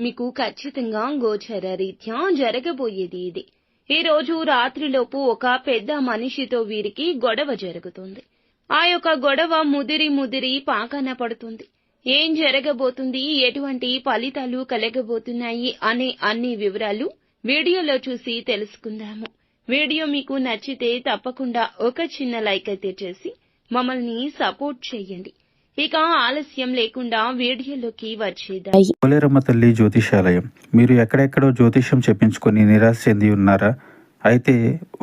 మీకు ఖచ్చితంగా గోచర రీత్యా జరగబోయేది ఇది. ఈ రోజు రాత్రిలోపు ఒక పెద్ద మనిషితో వీరికి గొడవ జరుగుతుంది. ఆ యొక్క గొడవ ముదిరి పాకాన పడుతుంది. ఏం జరగబోతుంది, ఎటువంటి ఫలితాలు కలగబోతున్నాయి అనే అన్ని వివరాలు వీడియోలో చూసి తెలుసుకుందాము. వీడియో మీకు నచ్చితే తప్పకుండా ఒక చిన్న లైక్ అయితే చేసి మమ్మల్ని సపోర్ట్ చేయండి. ఇక ఆలస్యం లేకుండా వీడియోలోకి వచ్చేద్దాం. పోలేరమ్మ తల్లి జ్యోతిషాలయం. మీరు ఎక్కడెక్కడో జ్యోతిష్యం చెప్పించుకొని నిరాశ చెంది ఉన్నారా? అయితే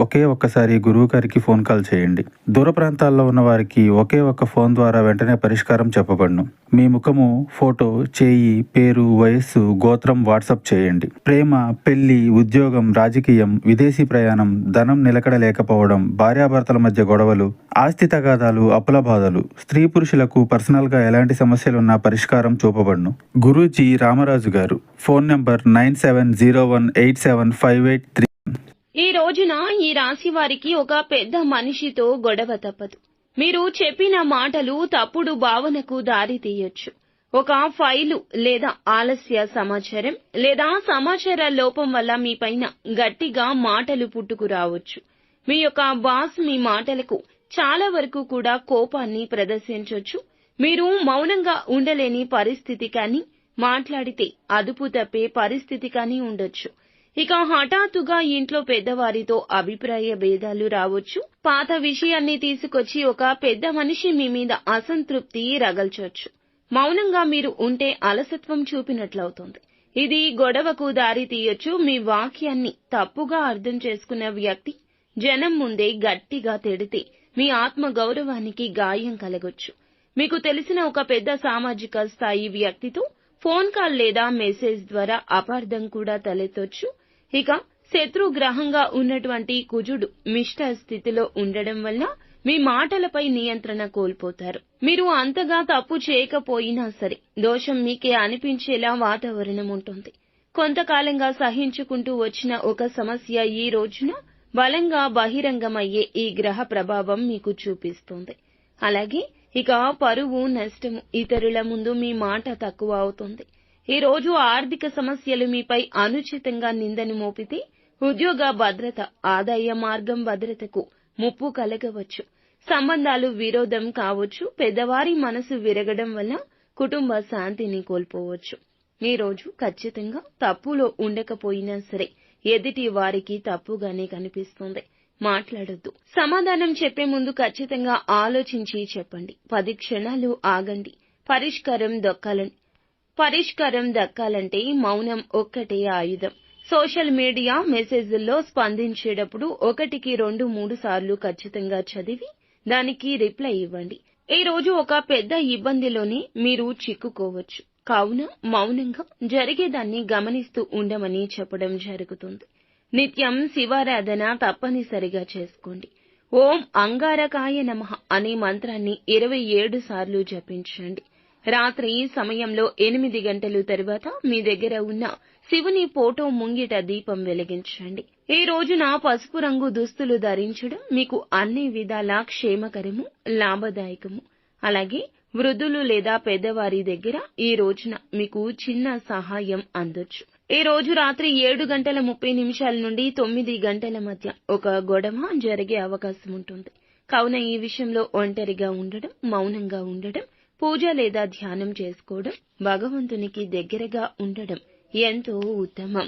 ఒక్కసారి గురువు గారికి ఫోన్ కాల్ చేయండి. దూర ప్రాంతాల్లో ఉన్న వారికి ఒకే ఒక్క ఫోన్ ద్వారా వెంటనే పరిష్కారం చెప్పబడును. మీ ముఖము, ఫోటో, చేయి, పేరు, వయస్సు, గోత్రం వాట్సాప్ చేయండి. ప్రేమ, పెళ్లి, ఉద్యోగం, రాజకీయం, విదేశీ ప్రయాణం, ధనం నిలకడ లేకపోవడం, భార్యాభర్తల మధ్య గొడవలు, ఆస్తి తగాదాలు, అప్పుల బాధలు, స్త్రీ పురుషులకు పర్సనల్ గా ఎలాంటి సమస్యలున్నా పరిష్కారం చూపబడును. గురూజీ రామరాజు గారు. Phone number 9701875833. ఈ రోజున ఈ రాశి వారికి ఒక పెద్ద మనిషితో గొడవ తప్పదు. మీరు చెప్పిన మాటలు తప్పుడు భావనకు దారి తీయొచ్చు. ఒక ఫైలు లేదా ఆలస్య సమాచారం లేదా సమాచార లోపం వల్ల మీ పైన గట్టిగా మాటలు పుట్టుకురావచ్చు. మీ యొక్క బాస్ మీ మాటలకు చాలా వరకు కూడా కోపాన్ని ప్రదర్శించొచ్చు. మీరు మౌనంగా ఉండలేని పరిస్థితి కానీ, మాట్లాడితే అదుపు తప్పే పరిస్థితి కానీ ఉండొచ్చు. ఇక హఠాత్తుగా ఇంట్లో పెద్దవారితో అభిప్రాయ భేదాలు రావచ్చు. పాత విషయాన్ని తీసుకొచ్చి ఒక పెద్ద మనిషి మీ మీద అసంతృప్తి రగల్చొచ్చు. మౌనంగా మీరు ఉంటే అలసత్వం చూపినట్లవుతుంది. ఇది గొడవకు దారి తీయొచ్చు. మీ వాక్యాన్ని తప్పుగా అర్థం చేసుకున్న వ్యక్తి జనం ముందే గట్టిగా తిడితే మీ ఆత్మ గౌరవానికి గాయం కలగొచ్చు. మీకు తెలిసిన ఒక పెద్ద సామాజిక స్థాయి వ్యక్తితో ఫోన్ కాల్ లేదా మెసేజ్ ద్వారా అపార్థం కూడా తలెత్తొచ్చు. ఇక శత్రుగ్రహంగా ఉన్నటువంటి కుజుడు మిష్ట స్థితిలో ఉండడం వల్ల మీ మాటలపై నియంత్రణ కోల్పోతారు. మీరు అంతగా తప్పు చేయకపోయినా సరే దోషం మీకే అనిపించేలా వాతావరణం ఉంటుంది. కొంతకాలంగా సహించుకుంటూ వచ్చిన ఒక సమస్య ఈ రోజున బలంగా బహిరంగమయ్యే ఈ గ్రహ ప్రభావం మీకు చూపిస్తుంది. అలాగే ఇక పరువు, నష్టము, ఇతరుల ముందు మీ మాట తక్కువ అవుతుంది. ఈ రోజు ఆర్థిక సమస్యలు మీపై అనుచితంగా నిందను మోపితే ఉద్యోగ భద్రత, ఆదాయ మార్గం భద్రతకు ముప్పు కలగవచ్చు. సంబంధాలు విరోధం కావచ్చు. పెద్దవారి మనసు విరగడం వల్ల కుటుంబ శాంతిని కోల్పోవచ్చు. ఈ రోజు ఖచ్చితంగా తప్పులో ఉండకపోయినా సరే ఎదుటి వారికి తప్పుగానే కనిపిస్తుంది. మాట్లాడొద్దు. సమాధానం చెప్పే ముందు ఖచ్చితంగా ఆలోచించి చెప్పండి. 10 క్షణాలు ఆగండి. పరిష్కారం దక్కాలంటే మౌనం ఒక్కటే ఆయుధం. సోషల్ మీడియా మెసేజ్ల్లో స్పందించేటప్పుడు 1కి 2-3 సార్లు ఖచ్చితంగా చదివి దానికి రిప్లై ఇవ్వండి. ఈ రోజు ఒక పెద్ద ఇబ్బందిలోనే మీరు చిక్కుకోవచ్చు. కావున మౌనంగా జరిగేదాన్ని గమనిస్తూ ఉండమని చెప్పడం జరుగుతుంది. నిత్యం శివారాధన తప్పనిసరిగా చేసుకోండి. ఓం అంగారకాయ నమః అనే మంత్రాన్ని 27 సార్లు జపించండి. రాత్రి సమయంలో 8 గంటలు తరువాత మీ దగ్గర ఉన్న శివుని ఫోటో ముంగిట దీపం వెలిగించండి. ఈ రోజున పసుపు రంగు దుస్తులు ధరించడం మీకు అన్ని విధాలా క్షేమకరము, లాభదాయకము. అలాగే వృద్ధులు లేదా పెద్దవారి దగ్గర ఈ రోజున మీకు చిన్న సహాయం అందొచ్చు. ఈ రోజు రాత్రి 7:30 నుండి 9 గంటల మధ్య ఒక గొడవ జరిగే అవకాశం ఉంటుంది. కావున ఈ విషయంలో ఒంటరిగా ఉండడం, మౌనంగా ఉండడం, పూజ లేదా ధ్యానం చేసుకోవడం, భగవంతునికి దగ్గరగా ఉండడం ఎంతో ఉత్తమం.